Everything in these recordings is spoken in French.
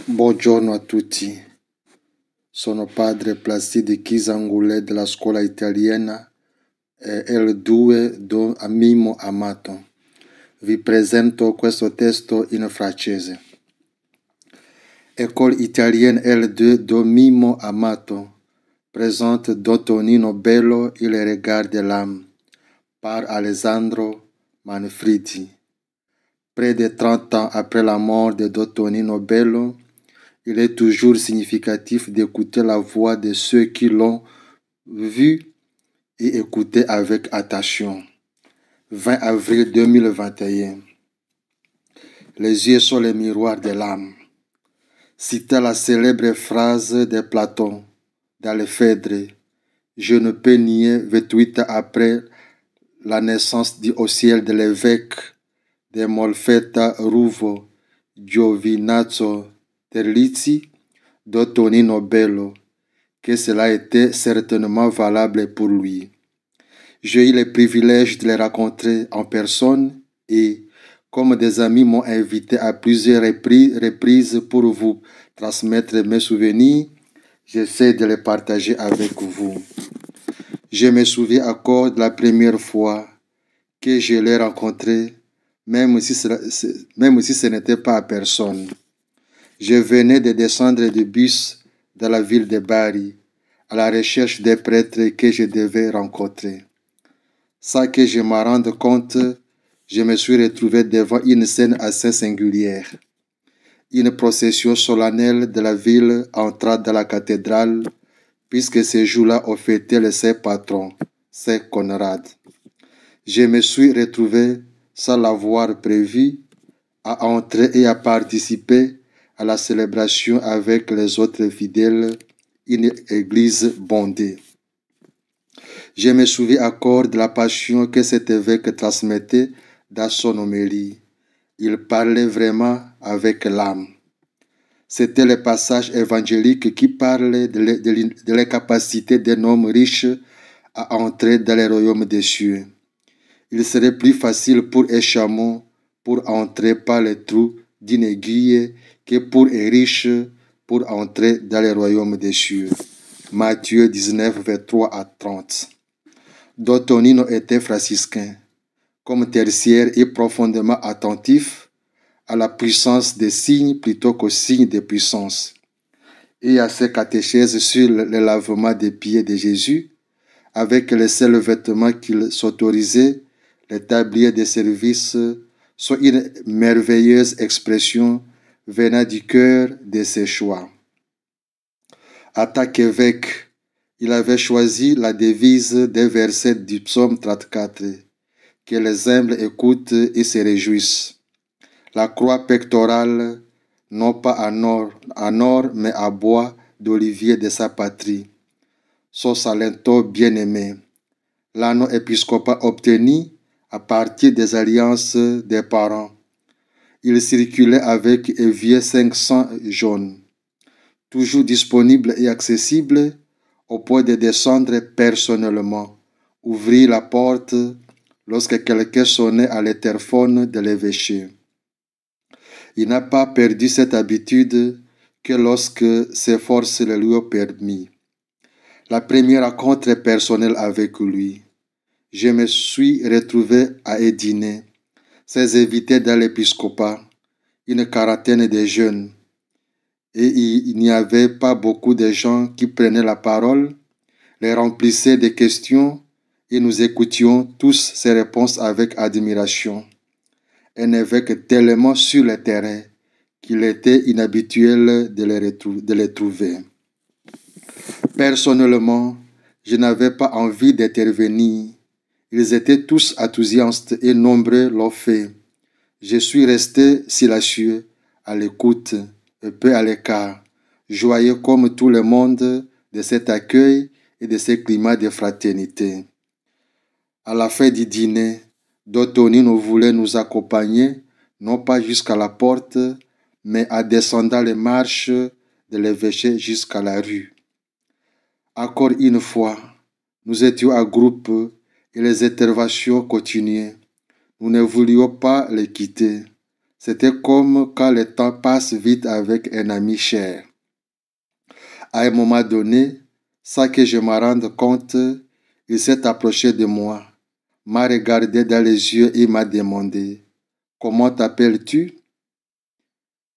Buongiorno a tutti, sono padre Placide Kizangule della scuola italiana L2 Don Mimo Amato. Vi presento questo testo in francese. École italienne L2 Don Mimo Amato présente Don Tonino Bello Il regard de l'âme par Alessandro Manfredi. Près de 30 ans après la mort de Don Tonino Bello, il est toujours significatif d'écouter la voix de ceux qui l'ont vu et écouté avec attention. 20 avril 2021. Les yeux sont les miroirs de l'âme. Cita la célèbre phrase de Platon dans le Phèdre. Je ne peux nier 28 ans après la naissance au ciel de l'évêque de Molfetta Ruvo Giovinazzo Terlizzi, Don Tonino Bello, que cela était certainement valable pour lui. J'ai eu le privilège de les rencontrer en personne et, comme des amis m'ont invité à plusieurs reprises pour vous transmettre mes souvenirs, j'essaie de les partager avec vous. Je me souviens encore de la première fois que je l'ai rencontré, même si ce n'était pas à personne. Je venais de descendre du bus dans la ville de Bari à la recherche des prêtres que je devais rencontrer. Sans que je m'en rende compte, je me suis retrouvé devant une scène assez singulière. Une procession solennelle de la ville entra dans la cathédrale, puisque ce jour-là on fêtait le saint patron, Saint Conrad. Je me suis retrouvé, sans l'avoir prévu, à entrer et à participer à la célébration avec les autres fidèles, une église bondée. Je me souviens encore de la passion que cet évêque transmettait dans son homélie. Il parlait vraiment avec l'âme. C'était le passage évangélique qui parlait de l'incapacité d'un homme riche à entrer dans le royaume des cieux. Il serait plus facile pour un chameau pour entrer par le trou d'une aiguille que pour un riche pour entrer dans le royaume des cieux. Matthieu 19, 23 à 30. Don Tonino était franciscain, comme tertiaire et profondément attentif à la puissance des signes plutôt qu'aux signes de puissance, et à ses catéchèses sur le lavement des pieds de Jésus, avec les seuls vêtements qu'il s'autorisait, les tabliers de service sont une merveilleuse expression venant du cœur de ses choix. En tant qu'évêque, il avait choisi la devise des versets du psaume 34, que les humbles écoutent et se réjouissent. La croix pectorale, non pas en or mais à bois d'olivier de sa patrie. Son Salento bien-aimé. L'anneau épiscopal obtenu à partir des alliances des parents. Il circulait avec un vieux 500 jaune, toujours disponible et accessible au point de descendre personnellement, ouvrir la porte lorsque quelqu'un sonnait à l'interphone de l'évêché. Il n'a pas perdu cette habitude que lorsque ses forces le lui ont permis. La première rencontre personnelle avec lui, je me suis retrouvé à Édiné, ses invités dans l'épiscopat, une quarantaine de jeunes, et il n'y avait pas beaucoup de gens qui prenaient la parole, les remplissaient de questions et nous écoutions tous ces réponses avec admiration. Un évêque tellement sur le terrain qu'il était inhabituel de les trouver. Personnellement, je n'avais pas envie d'intervenir. Ils étaient tous enthousiastes et nombreux l'ont fait. Je suis resté silencieux, à l'écoute, un peu à l'écart, joyeux comme tout le monde de cet accueil et de ce climat de fraternité. À la fin du dîner, Don Tonino voulait nous accompagner, non pas jusqu'à la porte, mais en descendant les marches de l'évêché jusqu'à la rue. Encore une fois, nous étions en groupe et les interventions continuaient. Nous ne voulions pas les quitter. C'était comme quand le temps passe vite avec un ami cher. À un moment donné, sans que je me rende compte, il s'est approché de moi, m'a regardé dans les yeux et m'a demandé: Comment t'appelles-tu?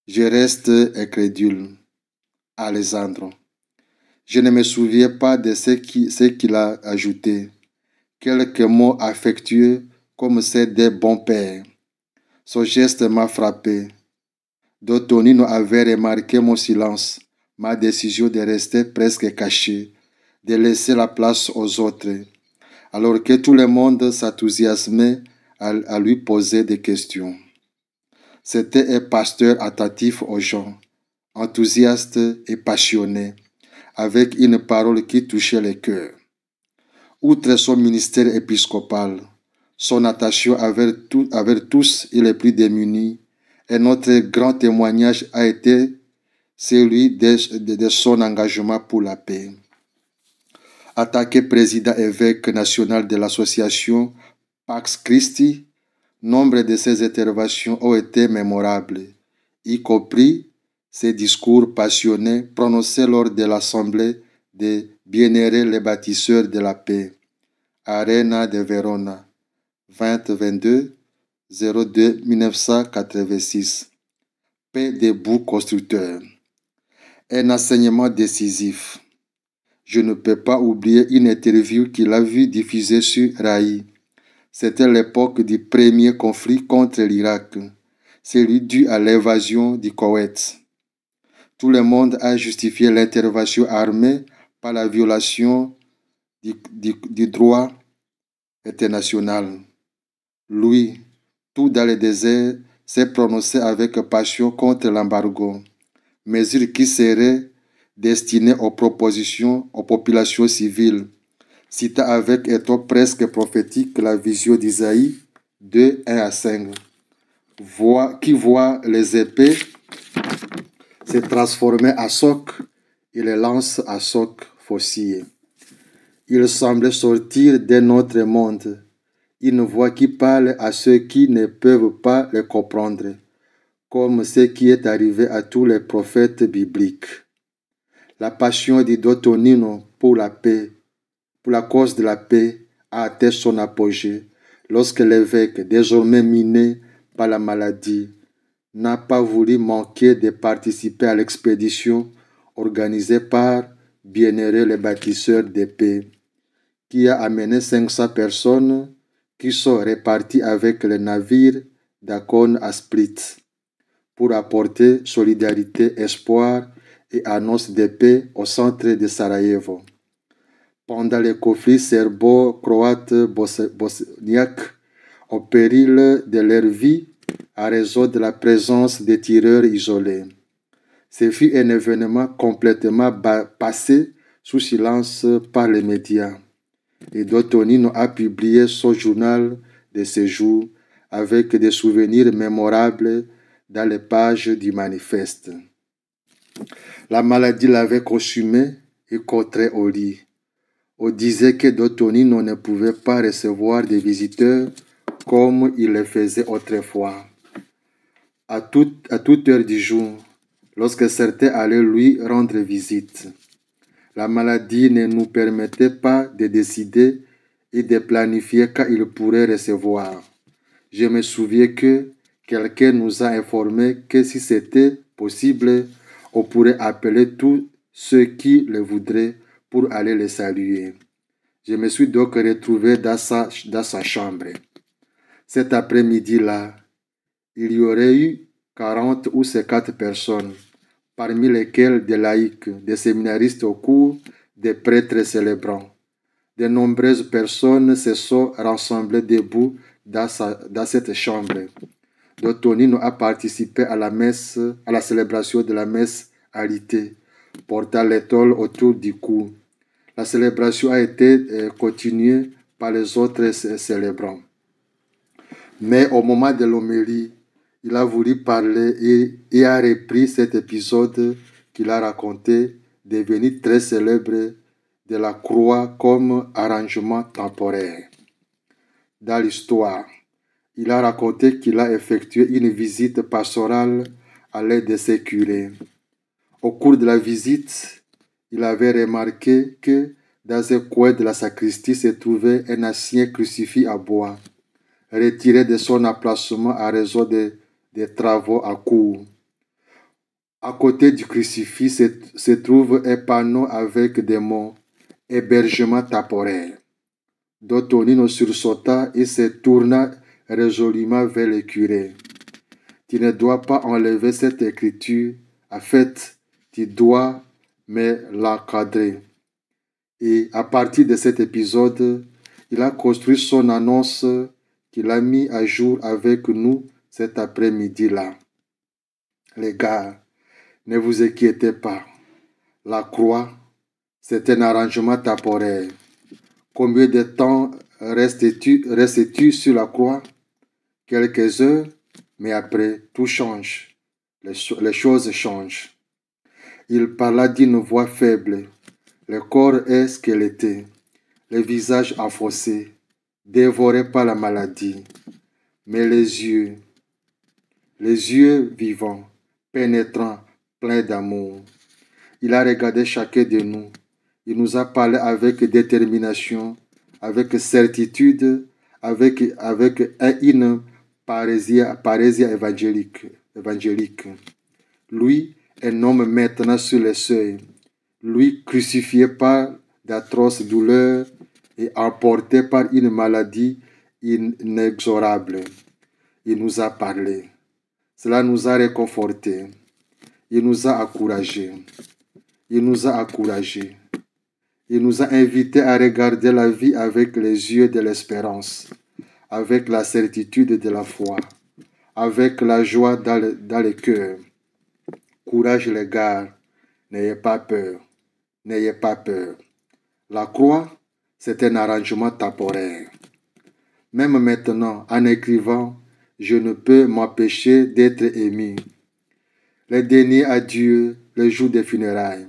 Je reste incrédule. Alessandro. Je ne me souviens pas de ce qu'il a ajouté. Quelques mots affectueux comme ceux des bons pères. Son geste m'a frappé. Dottonino avait remarqué mon silence, ma décision de rester presque caché, de laisser la place aux autres, alors que tout le monde s'enthousiasmait à lui poser des questions. C'était un pasteur attentif aux gens, enthousiaste et passionné, avec une parole qui touchait le cœur. Outre son ministère épiscopal, son attachement avec tous et les plus démunis, et notre grand témoignage a été celui de son engagement pour la paix. Attaqué président évêque national de l'association Pax Christi, nombre de ses interventions ont été mémorables, y compris ses discours passionnés prononcés lors de l'assemblée de Bienheureux les bâtisseurs de la paix, Arena de Verona, 20-22-02-1986. Paix debout constructeur. Un enseignement décisif. Je ne peux pas oublier une interview qu'il a vue diffusée sur Rai. C'était l'époque du premier conflit contre l'Irak, celui dû à l'invasion du Koweït. Tout le monde a justifié l'intervention armée par la violation du droit international. Lui, tout dans le désert, s'est prononcé avec passion contre l'embargo, mesure qui serait destinée aux populations civiles, cita avec un ton presque prophétique la vision d'Isaïe 2, 1 à 5, qui voit les épées se transformer en socs et les lances en socs faucillés. Il semblait sortir d'un autre monde, une voix qui parle à ceux qui ne peuvent pas le comprendre, comme ce qui est arrivé à tous les prophètes bibliques. La passion de Dottonino pour la paix, pour la cause de la paix, a atteint son apogée lorsque l'évêque, désormais miné par la maladie, n'a pas voulu manquer de participer à l'expédition organisée par Bienheureux les bâtisseurs de paix, qui a amené 500 personnes qui sont réparties avec le navire d'Akon à Split pour apporter solidarité, espoir et annonce de paix au centre de Sarajevo. Pendant les conflits serbo-croates bosniaques, au péril de leur vie, à raison de la présence des tireurs isolés. Ce fut un événement complètement passé sous silence par les médias. Et Dottonino a publié son journal de séjour avec des souvenirs mémorables dans les pages du manifeste. La maladie l'avait consumé et contraint au lit. On disait que Dottonino ne pouvait pas recevoir des visiteurs comme il le faisait autrefois. À toute heure du jour, lorsque certains allaient lui rendre visite. La maladie ne nous permettait pas de décider et de planifier quand il pourrait recevoir. Je me souviens que quelqu'un nous a informé que si c'était possible, on pourrait appeler tous ceux qui le voudraient pour aller le saluer. Je me suis donc retrouvé dans sa chambre. Cet après-midi-là, il y aurait eu 40 ou 50 personnes, parmi lesquelles des laïcs, des séminaristes au cours, des prêtres célébrants. De nombreuses personnes se sont rassemblées debout dans cette chambre. Dottonino a participé à la célébration de la messe alitée, portant l'étole autour du cou. La célébration a été continuée par les autres célébrants. Mais au moment de l'homélie, il a voulu parler et a repris cet épisode qu'il a raconté, devenu très célèbre, de la croix comme arrangement temporaire. Dans l'histoire, Il a raconté qu'il a effectué une visite pastorale à l'aide de ses curés. Au cours de la visite, il avait remarqué que dans un coin de la sacristie se trouvait un ancien crucifix à bois, retiré de son emplacement à raison des travaux à cours. À côté du crucifix se trouve un panneau avec des mots hébergement temporaire. Dottonino sursauta et se tourna résolument vers le curé. Tu ne dois pas enlever cette écriture. En fait, tu dois me l'encadrer. Et à partir de cet épisode, il a construit son annonce qu'il a mis à jour avec nous cet après-midi-là. Les gars, ne vous inquiétez pas. La croix, c'est un arrangement temporaire. Combien de temps restes-tu sur la croix? Quelques heures, mais après, tout change. Les choses changent. Il parla d'une voix faible. Le corps est squeletté, le visage affossé, dévoré par la maladie. Mais les yeux vivants, pénétrants, pleins d'amour. Il a regardé chacun de nous. Il nous a parlé avec détermination, avec certitude, avec une parésie évangélique. Lui, un homme maintenant sur le seuil. Lui, crucifié par d'atroces douleurs et emporté par une maladie inexorable. Il nous a parlé. Cela nous a réconfortés. Il nous a encouragés. Il nous a encouragés. Il nous a invités à regarder la vie avec les yeux de l'espérance, avec la certitude de la foi, avec la joie dans le cœur. Courage les gars, n'ayez pas peur, n'ayez pas peur. La croix, c'est un arrangement temporaire. Même maintenant, en écrivant, je ne peux m'empêcher d'être ému. Les derniers adieux, le jour des funérailles.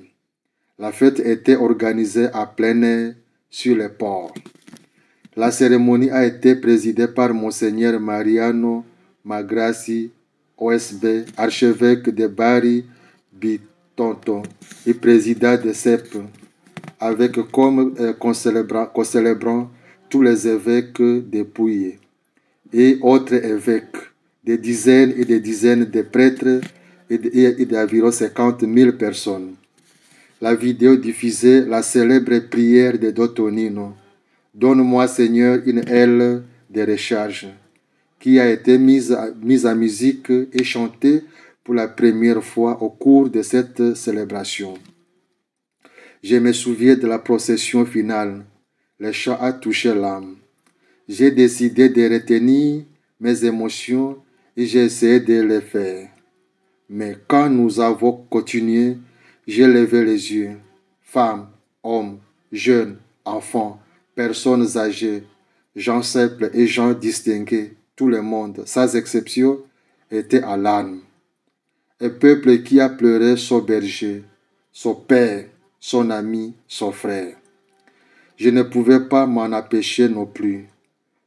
La fête était organisée à plein air sur les ports. La cérémonie a été présidée par Monseigneur Mariano Magrassi, OSB, archevêque de Bari Bitonto et président de CEP, avec comme concélébrant tous les évêques dépouillés et autres évêques, des dizaines et des dizaines de prêtres et d'environ 50 000 personnes. La vidéo diffusait la célèbre prière de Dottonino. Donne-moi, Seigneur, une aile de recharge, qui a été mise en musique et chantée pour la première fois au cours de cette célébration. Je me souviens de la procession finale. Le chant a touché l'âme. J'ai décidé de retenir mes émotions et j'ai essayé de les faire. Mais quand nous avons continué, j'ai levé les yeux. Femmes, hommes, jeunes, enfants, personnes âgées, gens simples et gens distingués, tout le monde, sans exception, était à larmes. Un peuple qui a pleuré son berger, son père, son ami, son frère. Je ne pouvais pas m'en empêcher non plus.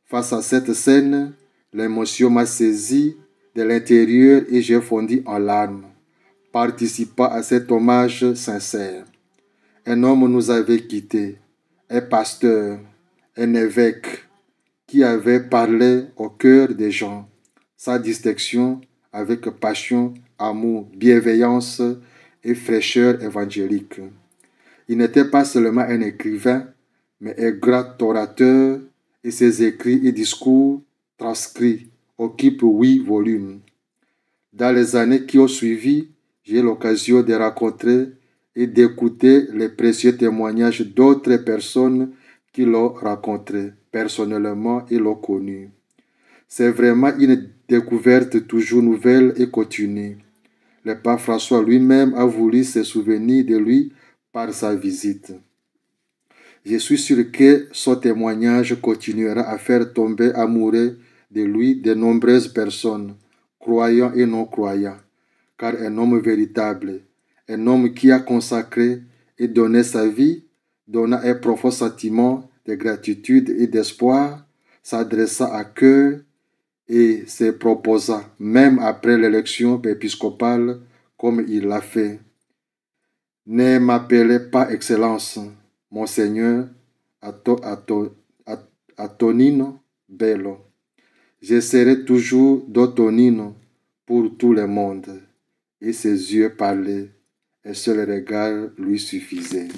Face à cette scène, l'émotion m'a saisi de l'intérieur et j'ai fondu en larmes, participant à cet hommage sincère. Un homme nous avait quittés, un pasteur, un évêque, qui avait parlé au cœur des gens, sa distinction avec passion, amour, bienveillance et fraîcheur évangélique. Il n'était pas seulement un écrivain, mais un grand orateur, et ses écrits et discours transcrits occupent 8 volumes. Dans les années qui ont suivi, j'ai eu l'occasion de rencontrer et d'écouter les précieux témoignages d'autres personnes qui l'ont rencontré personnellement et l'ont connu. C'est vraiment une découverte toujours nouvelle et continue. Le pape François lui-même a voulu se souvenir de lui par sa visite. Je suis sûr que son témoignage continuera à faire tomber amoureux de lui de nombreuses personnes, croyants et non croyants, car un homme véritable, un homme qui a consacré et donné sa vie, donna un profond sentiment de gratitude et d'espoir, s'adressa à cœur et se proposa, même après l'élection épiscopale, comme il l'a fait. Ne m'appelez pas Excellence, Monseigneur Antonino Bello. Je serai toujours d'Antonino pour tout le monde. Et ses yeux parlaient, et seul regard lui suffisait.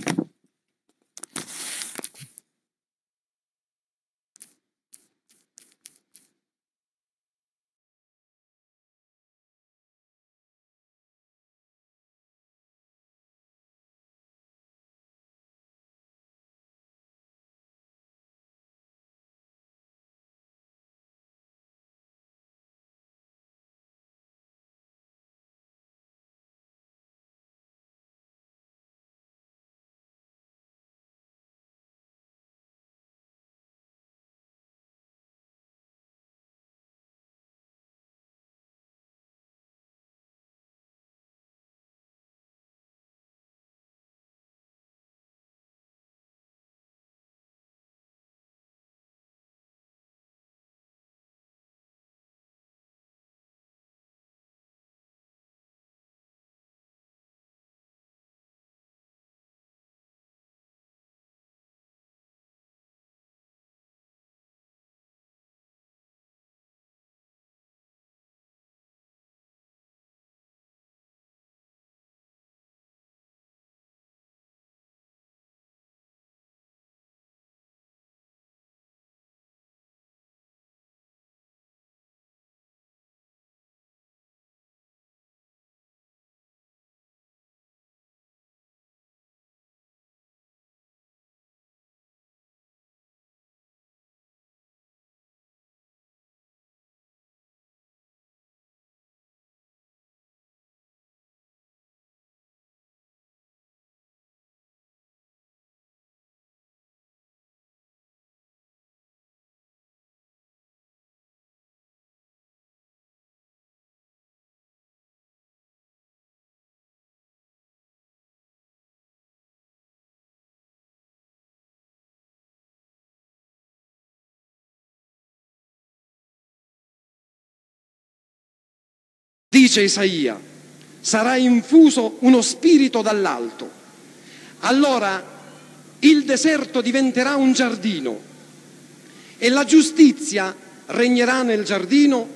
Dice Isaia, sarà infuso uno spirito dall'alto. Allora il deserto diventerà un giardino e la giustizia regnerà nel giardino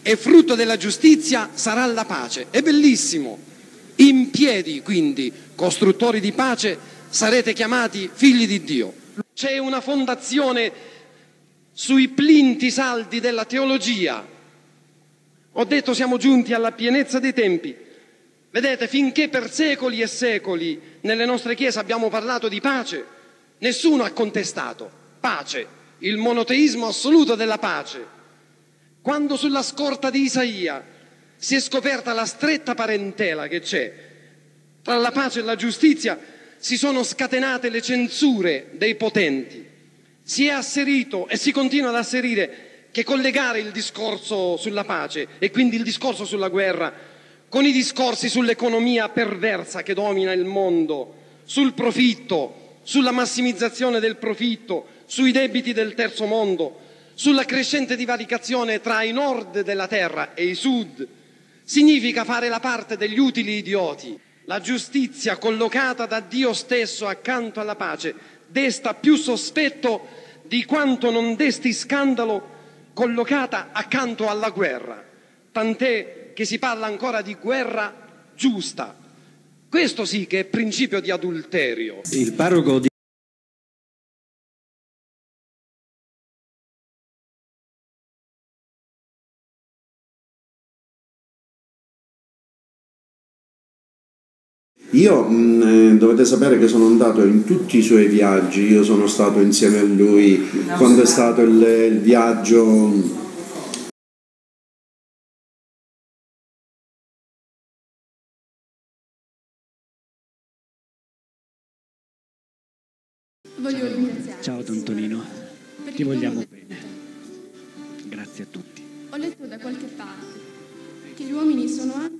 e frutto della giustizia sarà la pace. È bellissimo. In piedi, quindi, costruttori di pace, sarete chiamati figli di Dio. C'è una fondazione sui plinti saldi della teologia. Ho detto siamo giunti alla pienezza dei tempi. Vedete, finché per secoli e secoli nelle nostre chiese abbiamo parlato di pace, nessuno ha contestato. Pace, il monoteismo assoluto della pace. Quando sulla scorta di Isaia si è scoperta la stretta parentela che c'è tra la pace e la giustizia, si sono scatenate le censure dei potenti. Si è asserito e si continua ad asserire che collegare il discorso sulla pace e quindi il discorso sulla guerra con i discorsi sull'economia perversa che domina il mondo, sul profitto, sulla massimizzazione del profitto, sui debiti del terzo mondo, sulla crescente divaricazione tra i nord della terra e i sud, significa fare la parte degli utili idioti. La giustizia collocata da Dio stesso accanto alla pace desta più sospetto di quanto non desti scandalo collocata accanto alla guerra, tant'è che si parla ancora di guerra giusta. Questo sì che è principio di adulterio. Il parroco di... Io dovete sapere che sono andato in tutti i suoi viaggi, io sono stato insieme a lui quando è stato il viaggio. Voglio ringraziarti. Ciao Antonino, ti vogliamo bene. Grazie a tutti. Ho letto da qualche parte che gli uomini sono anche